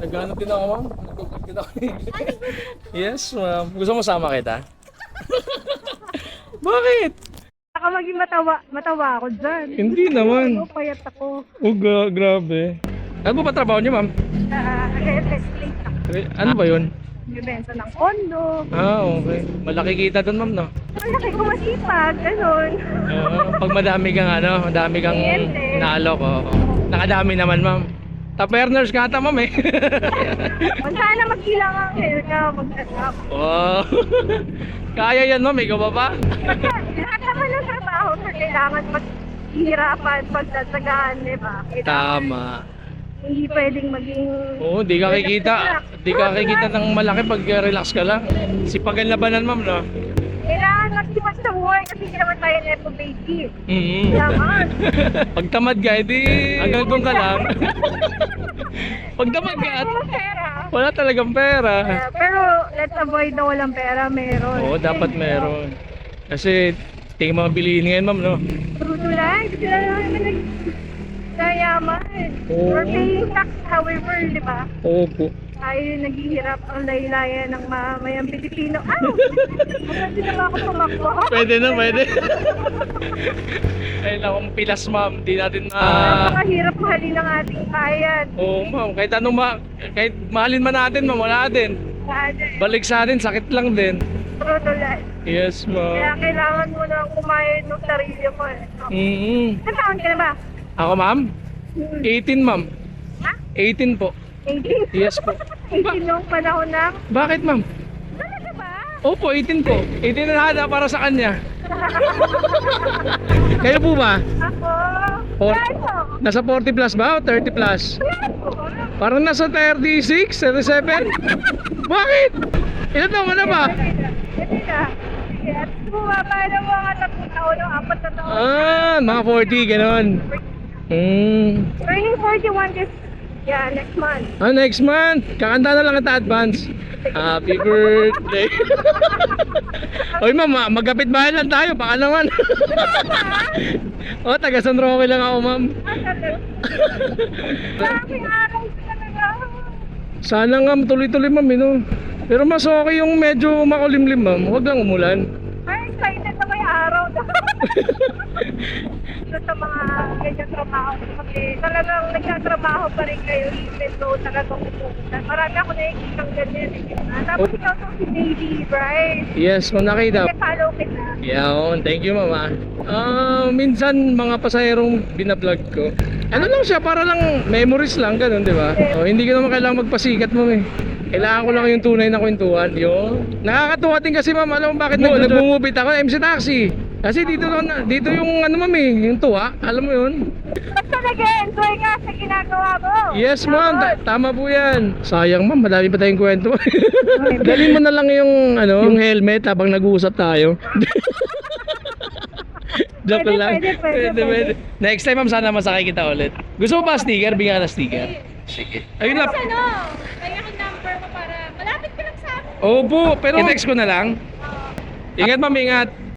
Naghanap din ako, ma'am. Nagkukulit din ako. Yes, ma'am. Gusto mo sama kita? Bakit? Baka maging matawa ako dyan. Hindi naman. Ano, payat ako. Oh, grabe. Ano ba trabaho niyo, ma'am? Estate ako. Ano ba yun? Nagbebenta ng kondo. Ah, okay. Malaki kita doon, ma'am, no? Malaki ko masipag, ganun. Pag madami kang Kliyente. naalok, nakadami naman, ma'am. Top earners ka ata, ma'am, eh. Sana magkilang ang hair ka, mag-asap. Wow. Kaya yan, ma'am. Ikaw ba? Lahat naman ng trabaho na kailangan maghihirapan, pagtatagaan, di ba? Tama. Hindi pwedeng maging... Oo, di ka kikita ng malaki pag relax ka lang. Sipagan labanan, ma'am, no? Kailangan magsipas sa buhay kasi hindi naman tayo nepo baby. Mm-hmm. Kailangan. Pag tamad ka, edi hanggang doon ka lang. Pag tamad ka, Walang pera. wala talagang pera. Pero let's avoid na walang pera, meron. Oo, dapat meron. Kasi, tingin mga bilihin ngayon, ma'am, no? True to life, sila naman nagsayaman. Oo. We're paying tax however, di ba? Opo. Tayo yung naghihirap ang laylayan ng mamayang Pilipino. Pwede naman ako tumakbo. Pwede na, pwede. Ay, akong pilas, ma'am. Di natin na... Napakahirap mahalin ang ating bayan. Oo, ma'am. Kahit mahalin man natin, ma'am, wala din. Balik sa atin, sakit lang din. True to life. Yes, Kaya ma'am. kailangan mo na kumain ng sarili mo. Mm-hmm. Ilang taon ka na ba? Ako, ma'am? 18, ma'am. Ha? 18 po. 18? Yes po. 18 noong panahon na? Bakit, ma'am? Talaga ba? Opo, 18 po. 18 na lahat para sa kanya. Kayo po ba? Ako? Or- Kaso? Nasa 40 plus ba o 30 plus? Kaso? Parang nasa 36, 37? Bakit? Ilan taon ka na ba? Hindi na. Sige, at bumaba na mga 3 taon o 4 na taon. Ah, mga 40, ganon. Turning 41 this, next month. Ah, next month. Kakanta na lang kita advance. Happy birthday. Oy, ma'am, magkapit bahay lang tayo. Baka naman. Oh, taga San Roque lang ako, ma'am. Maraming araw talaga. Sana nga tuloy-tuloy, ma'am, no? Pero mas okay yung medyo makulimlim, ma'am. Huwag lang umulan. Ay, excited na may araw. Sa mga ganyan trabaho kasi talagang nagtatrabaho pa rin kayo even though talagang umuulan. Marami ako nakikita ng ganyan. Tapos ikaw to si Baby, right? Yes, ma'am, nakita. Kasi follow kita. Yaon, thank you, mama. Minsan mga pasahirong binablog ko. Ano lang siya, para lang memories lang, ganun, di ba? Oh, hindi ko naman kailangan magpasikat, ma'am, eh. Kailangan ko lang yung tunay na kwentuhan. Yun. Nakakatuwa din kasi, ma'am, alam mo bakit nagmumubit ako? MC Taxi. Kasi dito yung ano, ma'am, eh, yung tuwa. Alam mo yun? Basta nag-enjoy ka sa ginagawa mo. Yes, ma'am. Tama po yan. Sayang, ma'am. Madami pa tayong kwento. Dalhin mo na lang yung helmet habang nag-uusap tayo. Joke Pwede, lang. pwede. Next time, ma'am, sana masakay kita ulit. Gusto mo ba sticker? Bigyan ka na sticker. Sige. Ayun lang. Ano? Kaya ang number mo para malapit ka lang sa amin. Opo, pero i-text ko na lang. Ingat, ma'am. Ingat.